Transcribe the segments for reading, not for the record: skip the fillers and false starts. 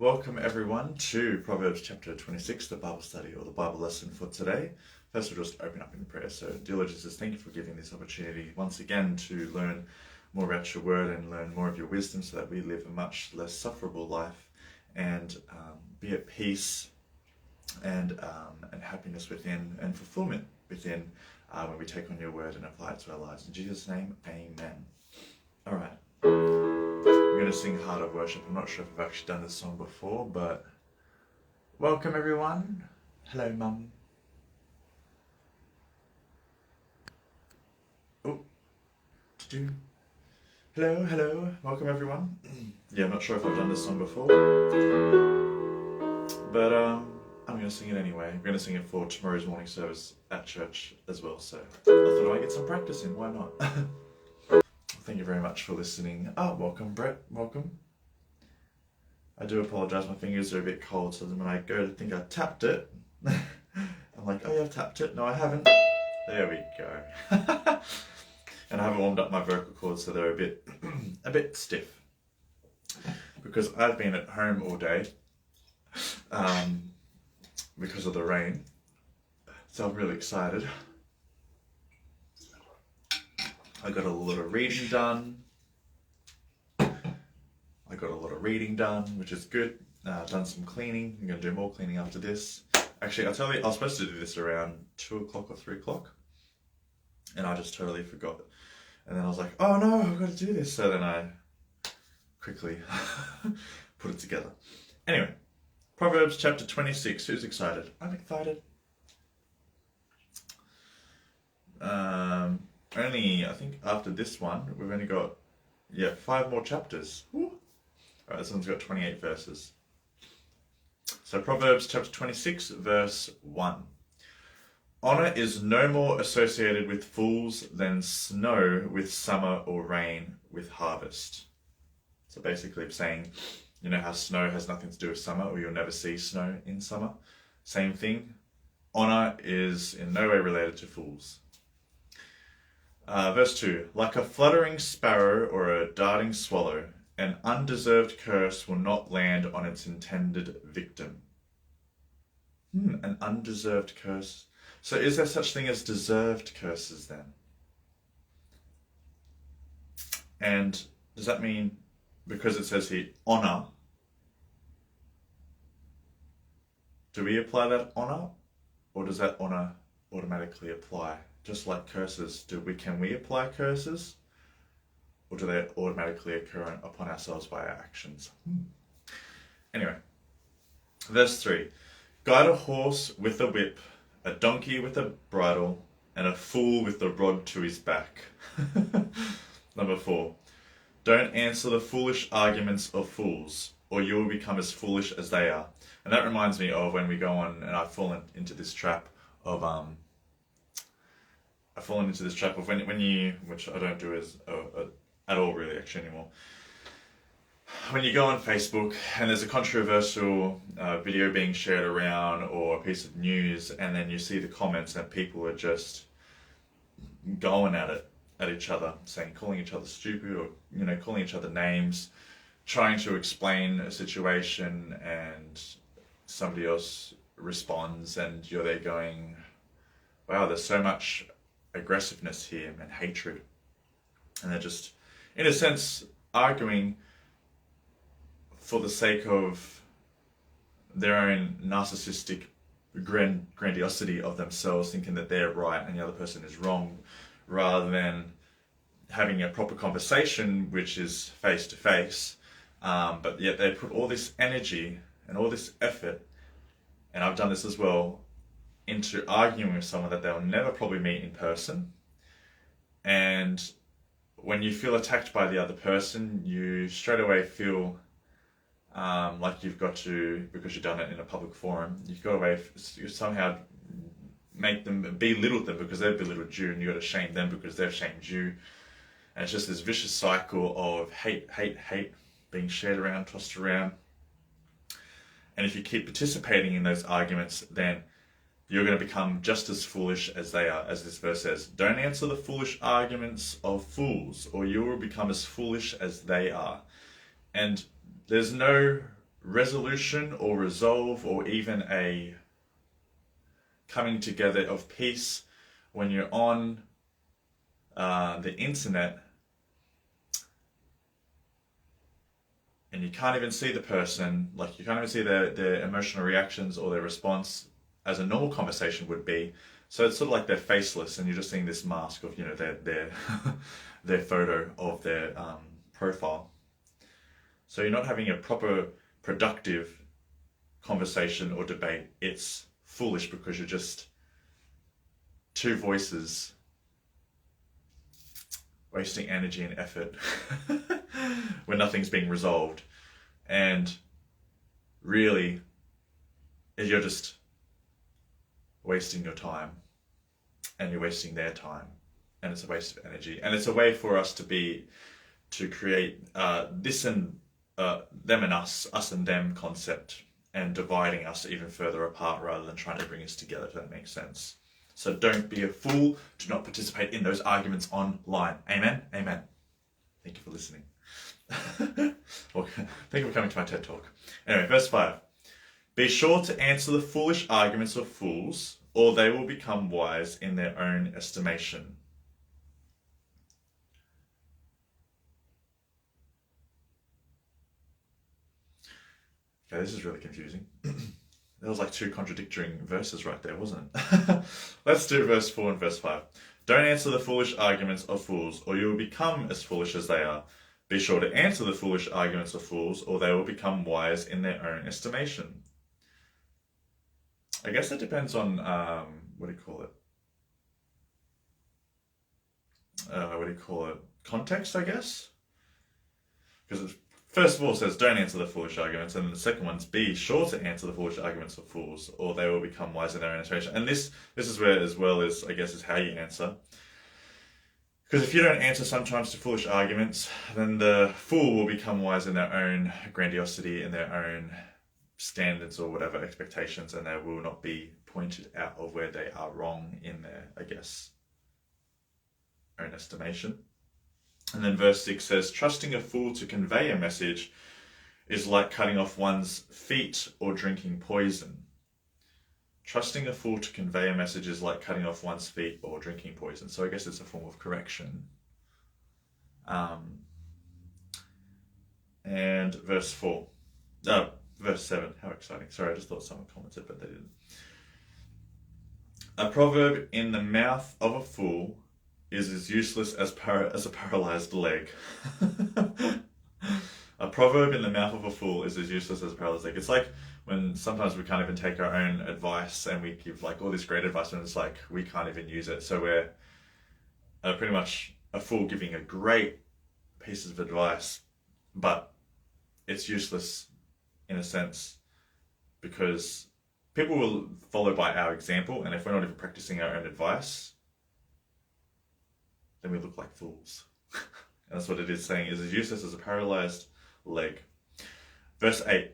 Welcome everyone to Proverbs chapter 26, the Bible study or the Bible lesson for today. First, we'll just open up in prayer. So, dear Lord Jesus, thank you for giving this opportunity once again to learn more about your word and learn more of your wisdom so that we live a much less sufferable life and be at peace and happiness within and fulfillment within when we take on your word and apply it to our lives. In Jesus' name, amen. All right. I'm going to sing Heart of Worship. I'm not sure if I've actually done this song before, but welcome everyone. Hello, Mum. Oh, hello. Welcome everyone. Yeah, I'm not sure if I've done this song before, but I'm going to sing it anyway. I'm going to sing it for tomorrow's morning service at church as well, so I thought I might get some practice in. Why not? Thank you very much for listening. Welcome, Brett. Welcome. I do apologise, my fingers are a bit cold, so when I go to think I tapped it, I'm like, oh yeah, I've tapped it. No, I haven't. There we go. And I haven't warmed up my vocal cords, so they're a bit stiff. Because I've been at home all day, because of the rain. So I'm really excited. I got a lot of reading done. Which is good. Done some cleaning. I'm going to do more cleaning after this. Actually, I'll tell you, I was supposed to do this around 2 o'clock or 3 o'clock. And I just totally forgot. And then I was like, oh no, I've got to do this. So then I quickly put it together. Anyway, Proverbs chapter 26. Who's excited? I'm excited. I think after this one, we've only got, 5 more chapters. Woo. All right, this one's got 28 verses. So Proverbs chapter 26, verse 1. Honor is no more associated with fools than snow with summer or rain with harvest. So basically saying, you know how snow has nothing to do with summer, or you'll never see snow in summer? Same thing. Honor is in no way related to fools. Verse 2, like a fluttering sparrow or a darting swallow, an undeserved curse will not land on its intended victim. An undeserved curse. So is there such thing as deserved curses then? And does that mean, because it says here, honor, do we apply that honor? Or does that honor automatically apply? Just like curses, can we apply curses? Or do they automatically occur upon ourselves by our actions? Anyway, verse 3. Guide a horse with a whip, a donkey with a bridle, and a fool with the rod to his back. Number 4. Don't answer the foolish arguments of fools, or you will become as foolish as they are. And that reminds me of when we go on, and I've fallen into this trap of when you, which I don't do at all really actually anymore. When you go on Facebook and there's a controversial video being shared around or a piece of news, and then you see the comments and people are just going at each other, calling each other stupid, or calling each other names, trying to explain a situation, and somebody else responds and you're there going, wow, there's so much aggressiveness here and hatred, and they're just in a sense arguing for the sake of their own narcissistic grandiosity of themselves, thinking that they're right and the other person is wrong, rather than having a proper conversation which is face to face, but yet they put all this energy and all this effort, and I've done this as well, into arguing with someone that they'll never probably meet in person. And when you feel attacked by the other person, you straight away feel like you've got to, because you've done it in a public forum, you've got to somehow make them, belittle them because they've belittled you, and you've got to shame them because they've shamed you. And it's just this vicious cycle of hate being shared around, tossed around. And if you keep participating in those arguments, then you're going to become just as foolish as they are, as this verse says. Don't answer the foolish arguments of fools, or you will become as foolish as they are. And there's no resolution or resolve or even a coming together of peace when you're on the internet and you can't even see the person, like you can't even see their emotional reactions or their response as a normal conversation would be. So it's sort of like they're faceless and you're just seeing this mask of, their their photo of their profile. So you're not having a proper productive conversation or debate. It's foolish because you're just two voices wasting energy and effort when nothing's being resolved. And really, you're just wasting your time and you're wasting their time, and it's a waste of energy. And it's a way for us to create this and them and us and them concept, and dividing us even further apart rather than trying to bring us together, if that makes sense. So don't be a fool. Do not participate in those arguments online. Amen? Amen. Thank you for listening. Well, thank you for coming to my TED Talk. Anyway, verse 5. Be sure to answer the foolish arguments of fools, or they will become wise in their own estimation. Okay, this is really confusing. There was like two contradicting verses right there, wasn't it? Let's do verse 4 and verse 5. Don't answer the foolish arguments of fools, or you will become as foolish as they are. Be sure to answer the foolish arguments of fools, or they will become wise in their own estimation. I guess it depends on, context, I guess? Because first of all, it says, don't answer the foolish arguments, and then the second one's, be sure to answer the foolish arguments of fools, or they will become wise in their own estimation. And this is where, as well as, I guess, is how you answer. Because if you don't answer sometimes to foolish arguments, then the fool will become wise in their own grandiosity, in their own standards or whatever expectations, and they will not be pointed out of where they are wrong in their, I guess, own estimation. And then verse 6 says, trusting a fool to convey a message is like cutting off one's feet or drinking poison. Trusting a fool to convey a message is like cutting off one's feet or drinking poison. So I guess it's a form of correction. And verse 7, how exciting. Sorry, I just thought someone commented, but they didn't. A proverb in the mouth of a fool is as useless as a paralyzed leg. A proverb in the mouth of a fool is as useless as a paralyzed leg. It's like when sometimes we can't even take our own advice, and we give like all this great advice, and it's like we can't even use it. So we're pretty much a fool giving a great piece of advice, but it's useless in a sense, because people will follow by our example, and if we're not even practicing our own advice, then we look like fools. And that's what it is saying, is as useless as a paralyzed leg. Verse 8.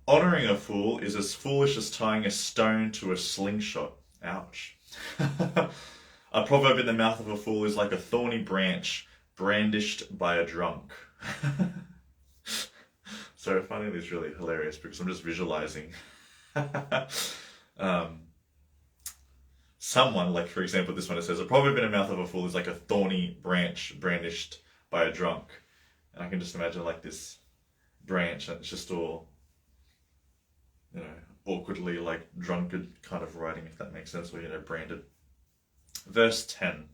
Honoring a fool is as foolish as tying a stone to a slingshot. Ouch. A proverb in the mouth of a fool is like a thorny branch brandished by a drunk. So I find this really hilarious because I'm just visualizing someone, like for example this one, it says, a proverb in the mouth of a fool is like a thorny branch brandished by a drunk. And I can just imagine like this branch, and it's just all, awkwardly like drunkard kind of writing, if that makes sense, or, branded. Verse 10.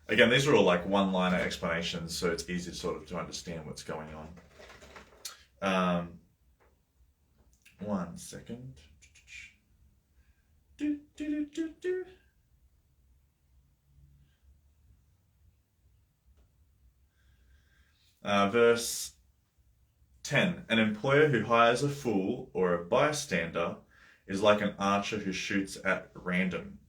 Again, these are all like one-liner explanations, so it's easy to understand what's going on. One second. Verse 10. An employer who hires a fool or a bystander is like an archer who shoots at random.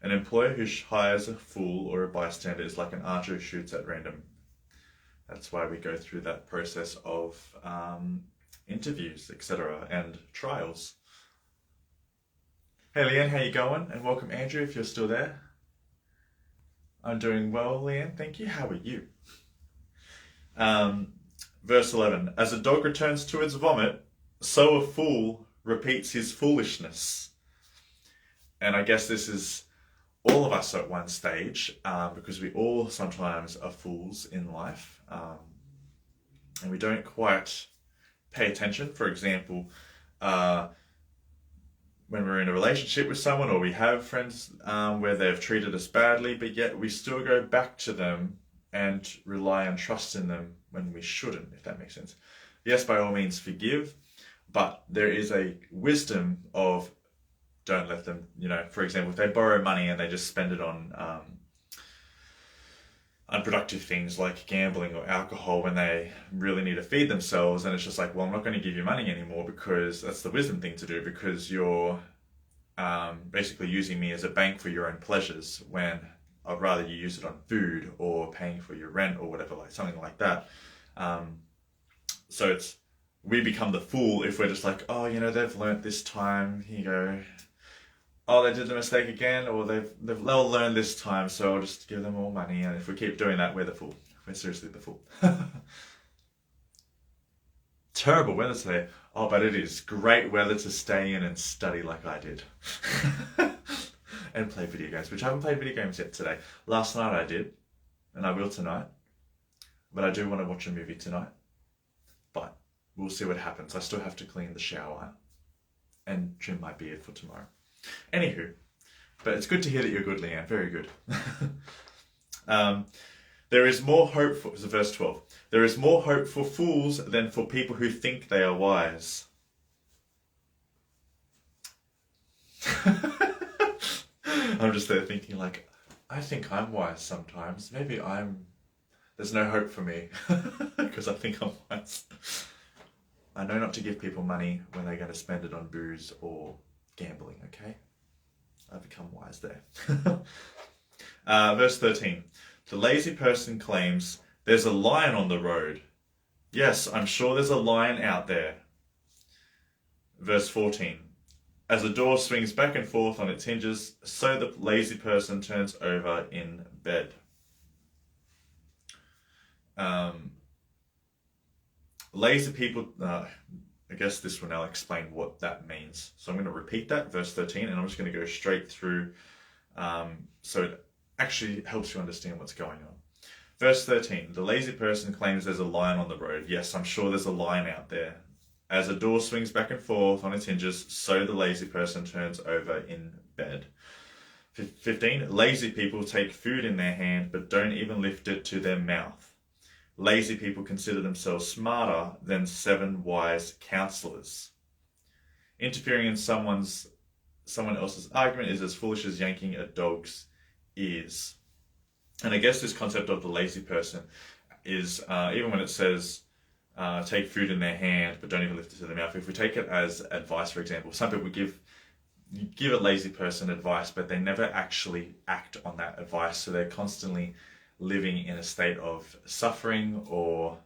An employer who hires a fool or a bystander is like an archer who shoots at random. That's why we go through that process of interviews, etc., and trials. Hey Leanne, how you going? And welcome Andrew, if you're still there. I'm doing well, Leanne, thank you. How are you? Verse 11. As a dog returns to its vomit, so a fool repeats his foolishness. And I guess this is all of us at one stage, because we all sometimes are fools in life, and we don't quite pay attention. For example, when we're in a relationship with someone, or we have friends where they've treated us badly, but yet we still go back to them and rely and trust in them when we shouldn't, if that makes sense. Yes, by all means forgive, but there is a wisdom of don't let them, for example, if they borrow money and they just spend it on unproductive things like gambling or alcohol when they really need to feed themselves, and it's just like, well, I'm not going to give you money anymore, because that's the wisdom thing to do, because you're basically using me as a bank for your own pleasures, when I'd rather you use it on food or paying for your rent or whatever, like something like that. So we become the fool if we're just like, oh, they've learnt this time, here you go. Oh, they did the mistake again, or they'll learn this time, so I'll just give them more money. And if we keep doing that, we're the fool. We're seriously the fool. Terrible weather today. Oh, but it is great weather to stay in and study like I did. And play video games, which I haven't played video games yet today. Last night I did, and I will tonight. But I do want to watch a movie tonight. But we'll see what happens. I still have to clean the shower and trim my beard for tomorrow. Anywho, but it's good to hear that you're good, Leanne. Very good. There is more hope for, verse 12. There is more hope for fools than for people who think they are wise. I'm just there thinking like, I think I'm wise sometimes. Maybe there's no hope for me because I think I'm wise. I know not to give people money when they're going to spend it on booze or gambling, okay? I've become wise there. Verse 13. The lazy person claims, there's a lion on the road. Yes, I'm sure there's a lion out there. Verse 14. As a door swings back and forth on its hinges, so the lazy person turns over in bed. Lazy people... I guess this will now explain what that means. So I'm going to repeat that, verse 13, and I'm just going to go straight through so it actually helps you understand what's going on. Verse 13, the lazy person claims there's a lion on the road. Yes, I'm sure there's a lion out there. As a door swings back and forth on its hinges, so the lazy person turns over in bed. 15, lazy people take food in their hand but don't even lift it to their mouth. Lazy people consider themselves smarter than 7 wise counselors. Interfering in someone else's argument is as foolish as yanking a dog's ears. And I guess this concept of the lazy person is, even when it says take food in their hand but don't even lift it to their mouth, if we take it as advice, for example, some people give a lazy person advice, but they never actually act on that advice, so they're constantly living in a state of suffering or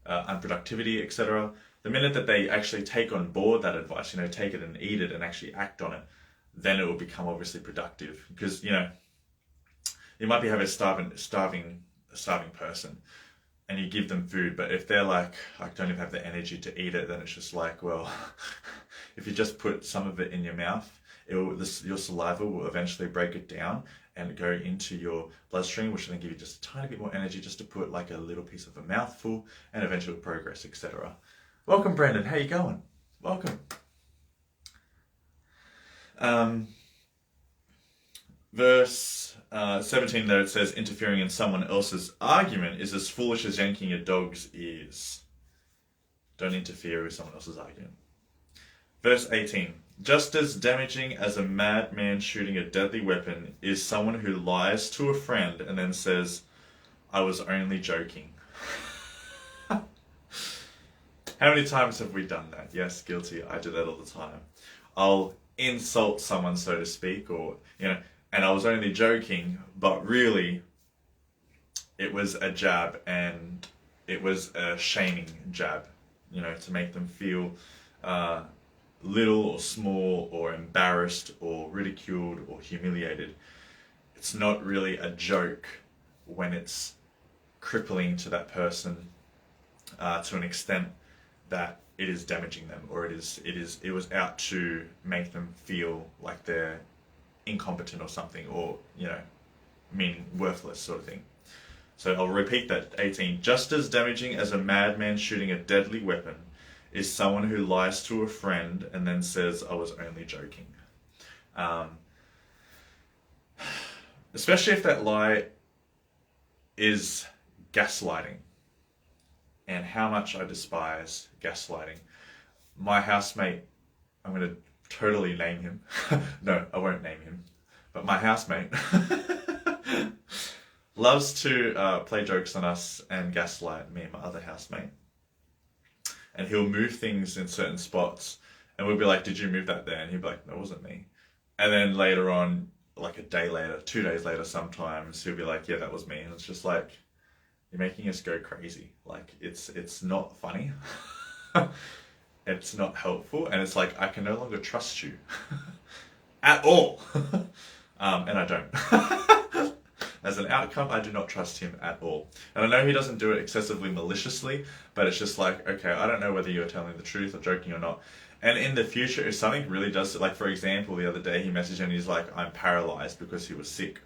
unproductivity, etc. The minute that they actually take on board that advice, take it and eat it and actually act on it, then it will become obviously productive. Because, you might be having a starving person and you give them food, but if they're like, I don't even have the energy to eat it, then it's just like, well, if you just put some of it in your mouth, your saliva will eventually break it down and go into your bloodstream, which will then give you just a tiny bit more energy just to put like a little piece of a mouthful, and eventually progress, etc. Welcome, Brendan. How you going? Welcome. Verse 17 there, it says, interfering in someone else's argument is as foolish as yanking a dog's ears. Don't interfere with someone else's argument. Verse 18. Just as damaging as a madman shooting a deadly weapon is someone who lies to a friend and then says, I was only joking. How many times have we done that? Yes, guilty. I do that all the time. I'll insult someone, so to speak, or, and I was only joking, but really it was a jab, and it was a shaming jab, to make them feel little or small or embarrassed or ridiculed or humiliated. It's not really a joke when it's crippling to that person to an extent that it is damaging them, or it was out to make them feel like they're incompetent or something, or meaning worthless sort of thing. So I'll repeat that. 18. Just as damaging as a madman shooting a deadly weapon is someone who lies to a friend and then says, "I was only joking." Especially if that lie is gaslighting, and how much I despise gaslighting. My housemate, I'm going to totally name him. No, I won't name him. But my housemate loves to play jokes on us and gaslight me and my other housemate. And he'll move things in certain spots, and we'll be like, "Did you move that there?" And he'll be like, "No, it wasn't me." And then later on, like a day later, 2 days later sometimes, he'll be like, "Yeah, that was me." And it's just like, you're making us go crazy. Like, it's not funny. It's not helpful. And it's like, I can no longer trust you at all. And I don't. As an outcome, I do not trust him at all. And I know he doesn't do it excessively maliciously, but it's just like, okay, I don't know whether you're telling the truth or joking or not. And in the future, if something really does, like for example, the other day he messaged and he's like, "I'm paralyzed," because he was sick.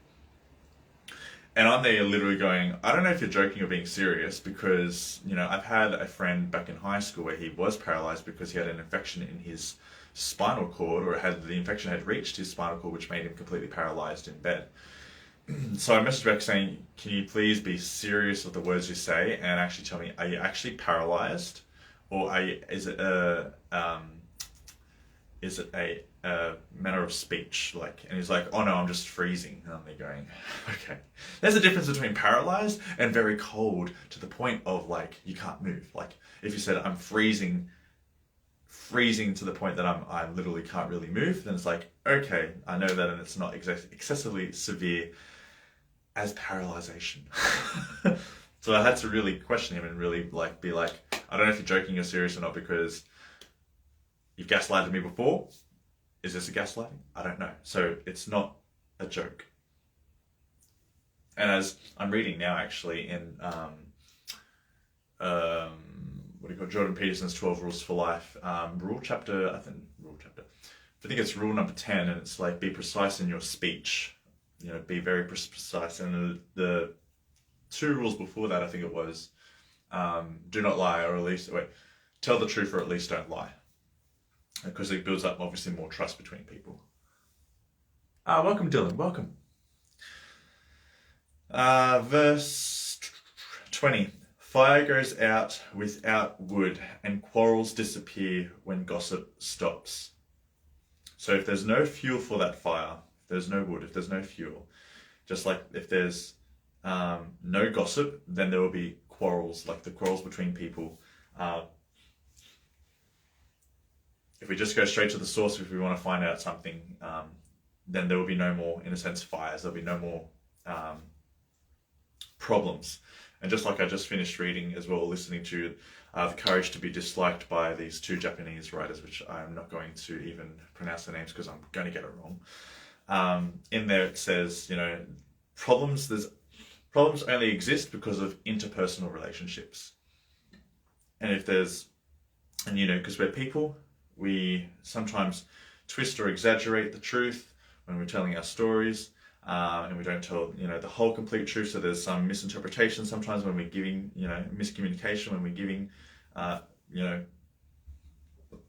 And I'm there literally going, I don't know if you're joking or being serious, because, I've had a friend back in high school where he was paralyzed because he had an infection in his spinal cord, or the infection had reached his spinal cord, which made him completely paralyzed in bed. So I messaged back saying, "Can you please be serious with the words you say and actually tell me, are you actually paralyzed? Or is it a manner of speech?" And he's like, "Oh no, I'm just freezing." And I'm there going, okay. There's a difference between paralyzed and very cold to the point of like, you can't move. Like if you said, "I'm freezing to the point that I literally can't really move," then it's like, okay, I know that, and it's not excessively severe as paralyzation. So I had to really question him and really be like, I don't know if you're joking or serious or not, because you've gaslighted me before. Is this a gaslighting? I don't know. So it's not a joke. And as I'm reading now, actually, in Jordan Peterson's 12 Rules for Life, rule chapter. I think it's rule number 10, and it's like, be precise in your speech. Be very precise. And the 2 rules before that, I think it was, do not lie, or at least tell the truth, or at least don't lie. Because it builds up, obviously, more trust between people. Welcome, Dylan. Welcome. Verse 20. Fire goes out without wood, and quarrels disappear when gossip stops. So if there's no fuel for that fire, if there's no wood, if there's no fuel, just like if there's no gossip, then there will be quarrels, like the quarrels between people. If we just go straight to the source, if we want to find out something, then there will be no more, in a sense, fires. There'll be no more problems. And just like I just finished reading as well, listening to The Courage to be Disliked by these 2 Japanese writers, which I'm not going to even pronounce their names because I'm going to get it wrong. In there it says, problems only exist because of interpersonal relationships. And because we're people, we sometimes twist or exaggerate the truth when we're telling our stories, and we don't tell, the whole complete truth. So there's some misinterpretation sometimes when we're giving, miscommunication when we're giving, a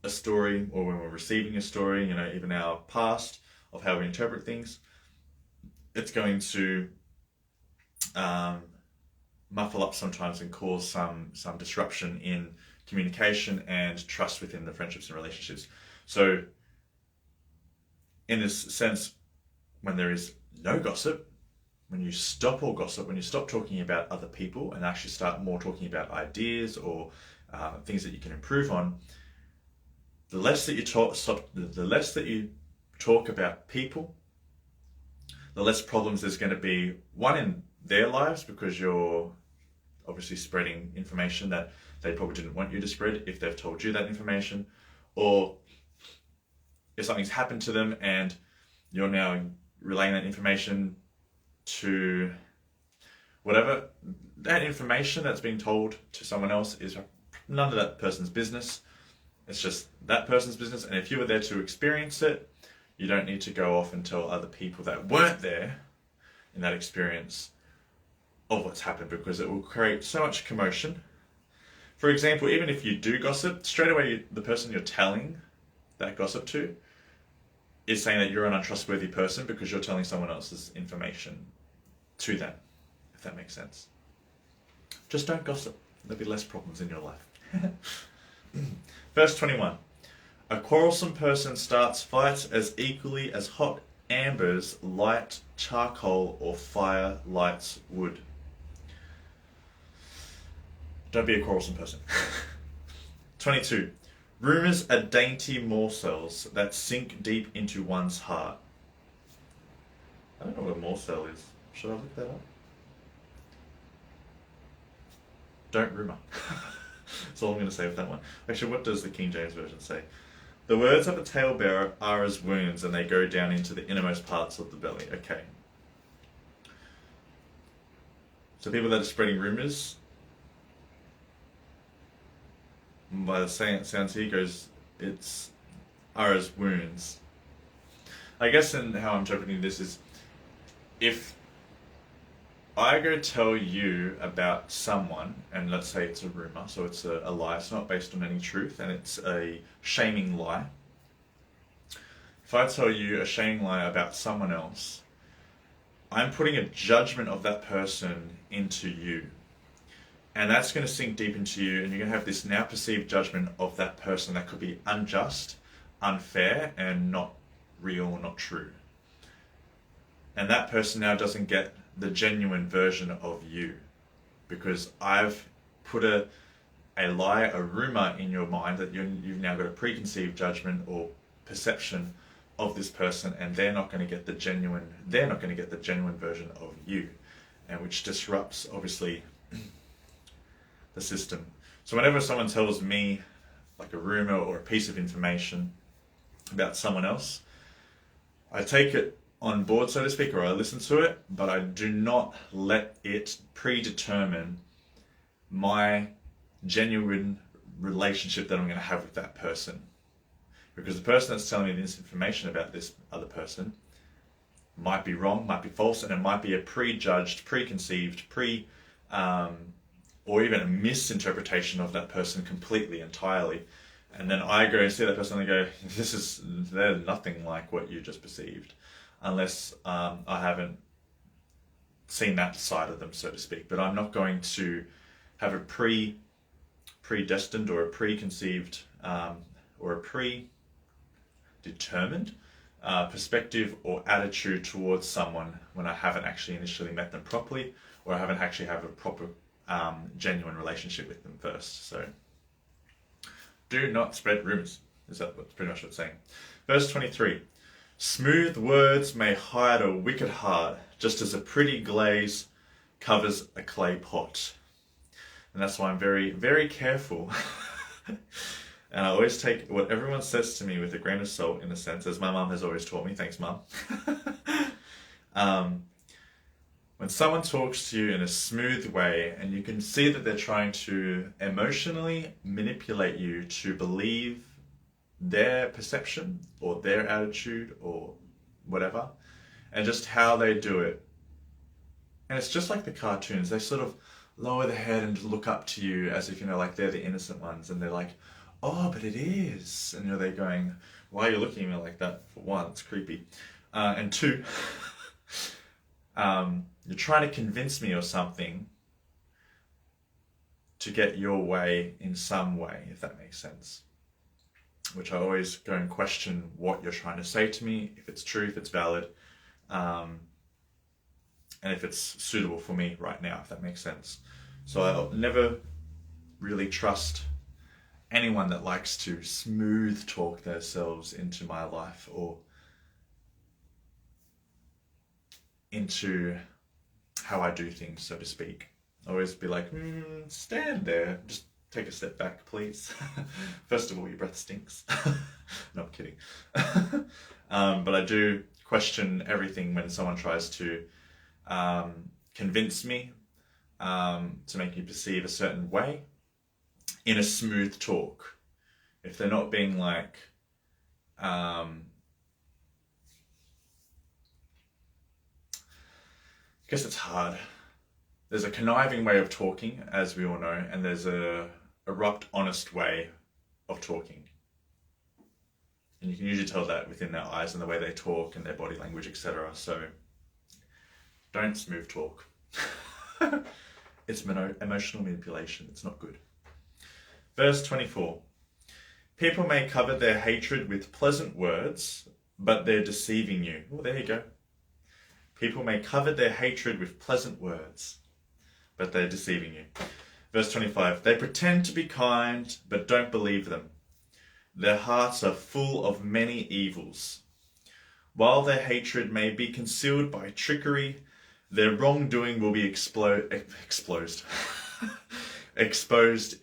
story, or when we're receiving a story, even our past of how we interpret things. It's going to muffle up sometimes and cause some disruption in communication and trust within the friendships and relationships. So in this sense, when there is no gossip, when you stop all gossip, when you stop talking about other people and actually start more talking about ideas or things that you can improve on, the less that you talk about people, the less problems there's going to be, one, in their lives, because you're obviously spreading information that they probably didn't want you to spread if they've told you that information, or if something's happened to them and you're now relaying that information to whatever, that information that's being told to someone else is none of that person's business. It's just that person's business. And if you were there to experience it, you don't need to go off and tell other people that weren't there in that experience of what's happened, because it will create so much commotion. For example, even if you do gossip, straight away the person you're telling that gossip to is saying that you're an untrustworthy person because you're telling someone else's information to them, if that makes sense. Just don't gossip. There'll be less problems in your life. Verse 21. A quarrelsome person starts fights as equally as hot embers light charcoal or fire lights wood. Don't be a quarrelsome person. 22. Rumours are dainty morsels that sink deep into one's heart. I don't know what a morsel is. Should I look that up? Don't rumour. That's all I'm going to say with that one. Actually, what does the King James Version say? The words of a talebearer are as wounds, and they go down into the innermost parts of the belly. Okay. So people that are spreading rumours, by the sounds here goes, are as wounds. I guess in how I'm interpreting this is, if I go tell you about someone, and let's say it's a rumor, so it's a lie, it's not based on any truth, and it's a shaming lie. If I tell you a shaming lie about someone else, I'm putting a judgment of that person into you. And that's going to sink deep into you, and you're going to have this now perceived judgment of that person that could be unjust, unfair, and not real, not true. And that person now doesn't get the genuine version of you, because I've put a lie, a rumor in your mind that you've now got a preconceived judgment or perception of this person, and they're not going to get the genuine version of you, and which disrupts obviously the system. So whenever someone tells me like a rumor or a piece of information about someone else, I take it on board, so to speak, or I listen to it, but I do not let it predetermine my genuine relationship that I'm going to have with that person. Because the person that's telling me this information about this other person might be wrong, might be false, and it might be a prejudged, preconceived, or even a misinterpretation of that person completely, entirely. And then I go and see that person and I go, they're nothing like what you just perceived. Unless I haven't seen that side of them, so to speak. But I'm not going to have a predestined or a preconceived or a predetermined perspective or attitude towards someone when I haven't actually initially met them properly, or I haven't actually have a proper genuine relationship with them first. So do not spread rumors. Is that pretty much what it's saying? Verse 23. Smooth words may hide a wicked heart, just as a pretty glaze covers a clay pot. And that's why I'm very, very careful. And I always take what everyone says to me with a grain of salt, in a sense, as my mum has always taught me. Thanks, Mum. When someone talks to you in a smooth way, and you can see that they're trying to emotionally manipulate you to believe their perception or their attitude or whatever, and just how they do it. And it's just like the cartoons. They sort of lower their head and look up to you as if, like they're the innocent ones, and they're like, oh, but it is. And they're going, why are you looking at me like that? For one, it's creepy. And two, you're trying to convince me or something to get your way in some way, if that makes sense. Which I always go and question what you're trying to say to me, if it's true, if it's valid, and if it's suitable for me right now, if that makes sense. So I'll never really trust anyone that likes to smooth talk themselves into my life or into how I do things, so to speak. I always be like, stand there, just take a step back, please. First of all, your breath stinks. No, I'm kidding. But I do question everything when someone tries to convince me to make me perceive a certain way in a smooth talk. if they're not being like, I guess it's hard. There's a conniving way of talking, as we all know, and there's a abrupt, honest way of talking. And you can usually tell that within their eyes and the way they talk and their body language, etc. So don't smooth talk. It's emotional manipulation. It's not good. Verse 24. People may cover their hatred with pleasant words, but they're deceiving you. Oh, there you go. People may cover their hatred with pleasant words, but they're deceiving you. Verse 25. They pretend to be kind, but don't believe them. Their hearts are full of many evils. While their hatred may be concealed by trickery, their wrongdoing will be exposed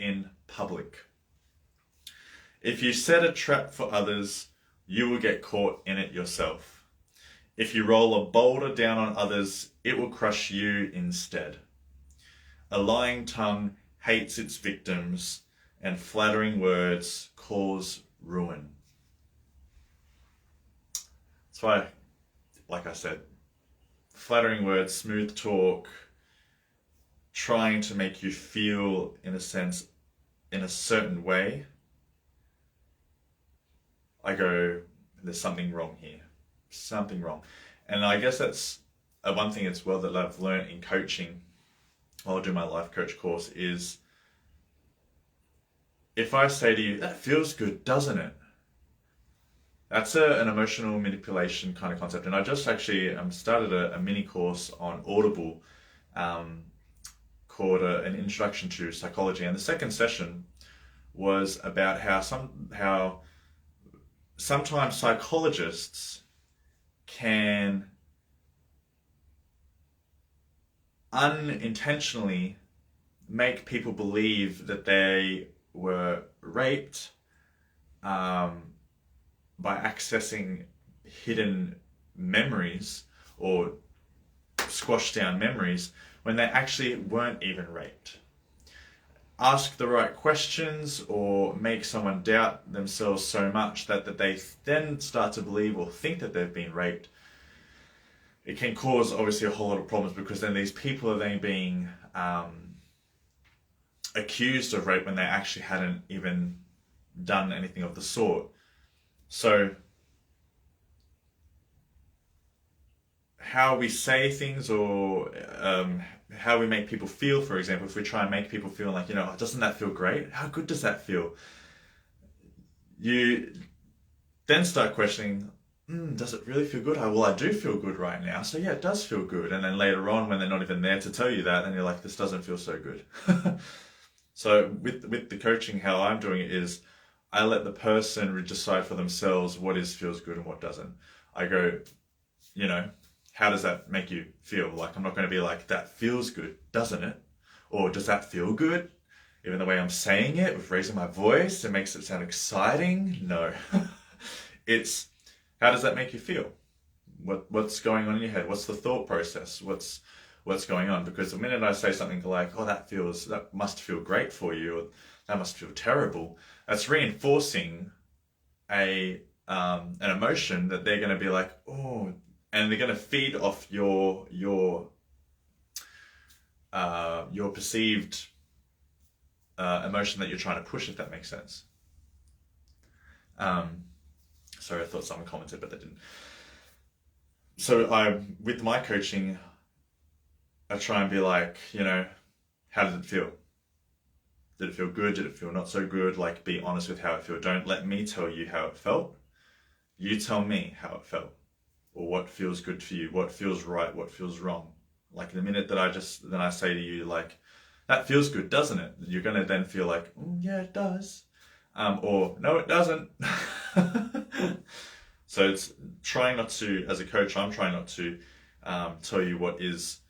in public. If you set a trap for others, you will get caught in it yourself. If you roll a boulder down on others, it will crush you instead. A lying tongue hates its victims, and flattering words cause ruin. That's why, like I said, flattering words, smooth talk, trying to make you feel, in a sense, in a certain way, I go, there's something wrong here. Something wrong. And I guess that's one thing as well that I've learned in coaching while I do my life coach course is, if I say to you, that feels good, doesn't it? That's an emotional manipulation kind of concept. And I just actually started a mini course on Audible called an Introduction to Psychology. And the second session was about how sometimes psychologists can unintentionally make people believe that they were raped by accessing hidden memories or squashed down memories when they actually weren't even raped. Ask the right questions or make someone doubt themselves so much that they then start to believe or think that they've been raped. It can cause obviously a whole lot of problems, because then these people are then being accused of rape when they actually hadn't even done anything of the sort. So how we say things, or how we make people feel, for example, if we try and make people feel like, doesn't that feel great? How good does that feel? You then start questioning, does it really feel good? Well, I do feel good right now. So yeah, it does feel good. And then later on, when they're not even there to tell you that, then you're like, this doesn't feel so good. So with the coaching, how I'm doing it is I let the person decide for themselves what feels good and what doesn't. I go, how does that make you feel? Like, I'm not going to be like, that feels good, doesn't it? Or does that feel good? Even the way I'm saying it, with raising my voice, it makes it sound exciting. No. It's, how does that make you feel? What's going on in your head? What's the thought process? What's going on? Because the minute I say something like, oh, that must feel great for you, or that must feel terrible, that's reinforcing an emotion that they're going to be like, oh, and they're going to feed off your perceived emotion that you're trying to push, if that makes sense. Sorry, I thought someone commented, but they didn't. So with my coaching, I try and be like, how did it feel? Did it feel good? Did it feel not so good? Like, be honest with how it felt. Don't let me tell you how it felt. You tell me how it felt, or what feels good for you, what feels right, what feels wrong. Like, the minute that I say to you, like, that feels good, doesn't it? You're going to then feel like, yeah, it does. Or, no, it doesn't. So it's trying not to, as a coach, I'm trying not to tell you what is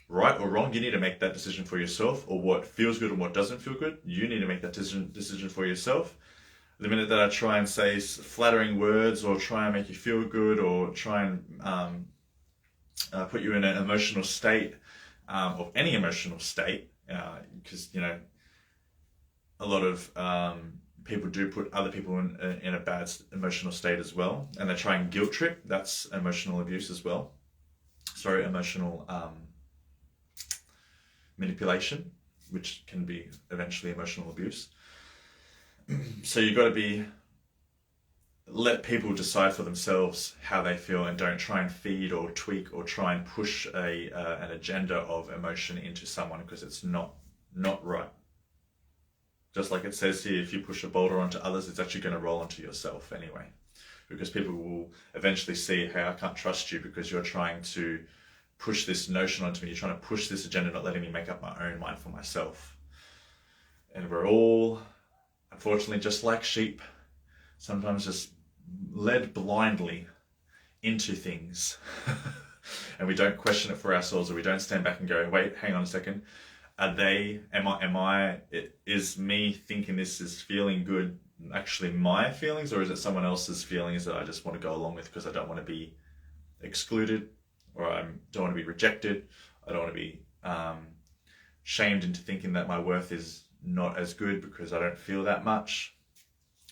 right or wrong. You need to make that decision for yourself, or what feels good and what doesn't feel good. You need to make that decision for yourself. The minute that I try and say flattering words, or try and make you feel good, or try and put you in an emotional state, of any emotional state, because, a lot of people do put other people in a bad emotional state as well, and they try and guilt trip. That's emotional abuse as well. Sorry, emotional manipulation, which can be eventually emotional abuse. So you've got to let people decide for themselves how they feel, and don't try and feed or tweak or try and push an agenda of emotion into someone, because it's not right. Just like it says here, if you push a boulder onto others, it's actually going to roll onto yourself anyway, because people will eventually see, hey, I can't trust you because you're trying to push this notion onto me. You're trying to push this agenda, not letting me make up my own mind for myself. And we're all, unfortunately, just like sheep, sometimes just led blindly into things. And we don't question it for ourselves, or we don't stand back and go, wait, hang on a second. Is me thinking this is feeling good actually my feelings, or is it someone else's feelings that I just want to go along with because I don't want to be excluded, or I don't want to be rejected, I don't want to be shamed into thinking that my worth is not as good because I don't feel that much.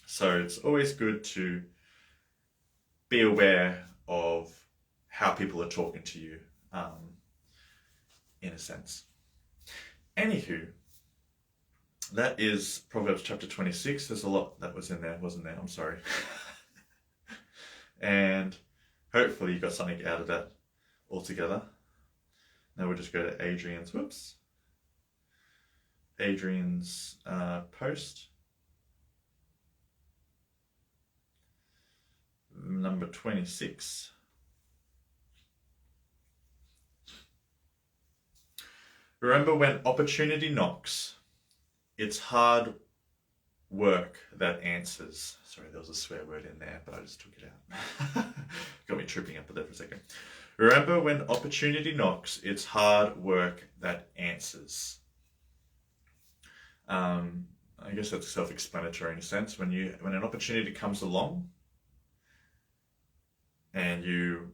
So it's always good to be aware of how people are talking to you, in a sense. Anywho, that is Proverbs chapter 26. There's a lot that was in there, wasn't there? I'm sorry. And hopefully you got something out of that altogether. Now we'll just go to Adrian's post. Number 26. Remember, when opportunity knocks, it's hard work that answers. Sorry, there was a swear word in there, but I just took it out. Got me tripping up there for a second. Remember, when opportunity knocks, it's hard work that answers. I guess that's self-explanatory in a sense. When an opportunity comes along, and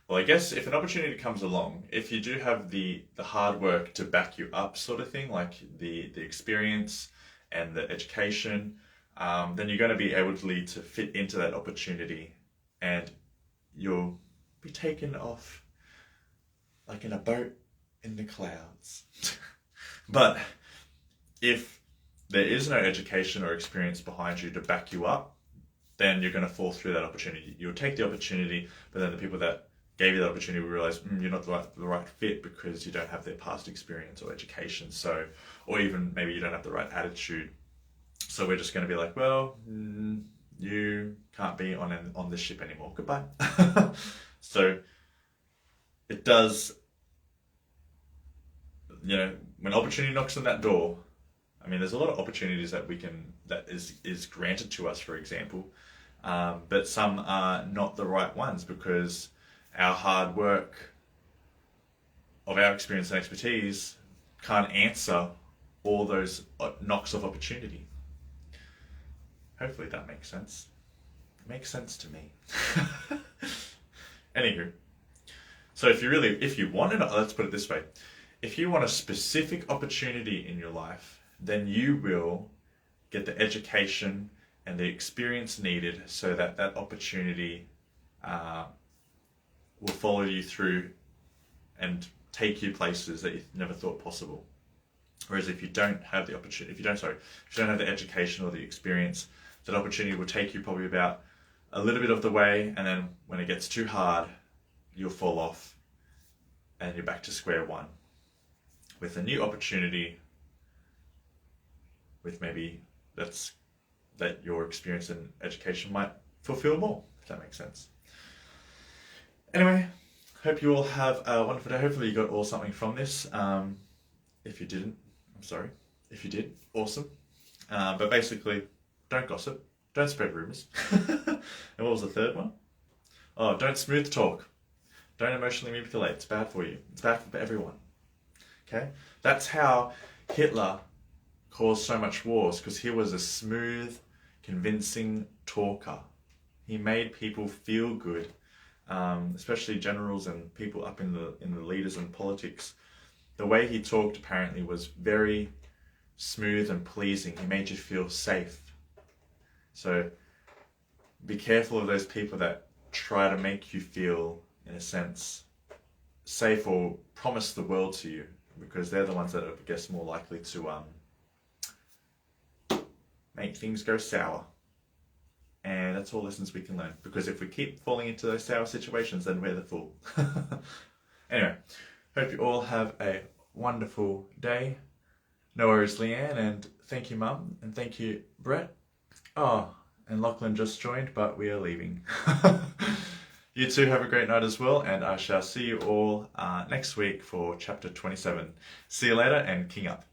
well, I guess if an opportunity comes along, if you do have the hard work to back you up, sort of thing, like the experience and the education, then you're going to be able to fit into that opportunity, and you'll be taken off like in a boat in the clouds. But if there is no education or experience behind you to back you up, then you're going to fall through that opportunity. You'll take the opportunity, but then the people that gave you that opportunity will realize you're not the right fit because you don't have their past experience or education. So, or even maybe you don't have the right attitude. So we're just going to be like, well, you can't be on this ship anymore. Goodbye. So it does, when opportunity knocks on that door, I mean, there's a lot of opportunities that is granted to us, for example, but some are not the right ones because our hard work of our experience and expertise can't answer all those knocks of opportunity. Hopefully that makes sense. It makes sense to me. Anywho, so if you want let's put it this way, if you want a specific opportunity in your life, then you will get the education and the experience needed so that opportunity will follow you through and take you places that you never thought possible. Whereas if you don't have the opportunity, if you don't have the education or the experience, that opportunity will take you probably about a little bit of the way, and then when it gets too hard, you'll fall off and you're back to square one. With a new opportunity, with maybe that your experience and education might fulfill more, if that makes sense. Anyway, hope you all have a wonderful day. Hopefully you got all something from this. If you didn't, I'm sorry. If you did, awesome. But basically, don't gossip. Don't spread rumors. And what was the third one? Oh, don't smooth talk. Don't emotionally manipulate. It's bad for you. It's bad for everyone. Okay? That's how Hitler caused so much wars, because he was a smooth, convincing talker. He made people feel good, especially generals and people up in the leaders and politics. The way he talked apparently was very smooth and pleasing. He made you feel safe. So be careful of those people that try to make you feel, in a sense, safe or promise the world to you, because they're the ones that are, I guess, more likely to make things go sour. And that's all lessons we can learn, because if we keep falling into those sour situations, then we're the fool. Anyway, hope you all have a wonderful day. No worries, Leanne, and thank you, Mum, and thank you, Brett. Oh, and Lachlan just joined, but we are leaving. You too have a great night as well, and I shall see you all next week for chapter 27. See you later, and King up.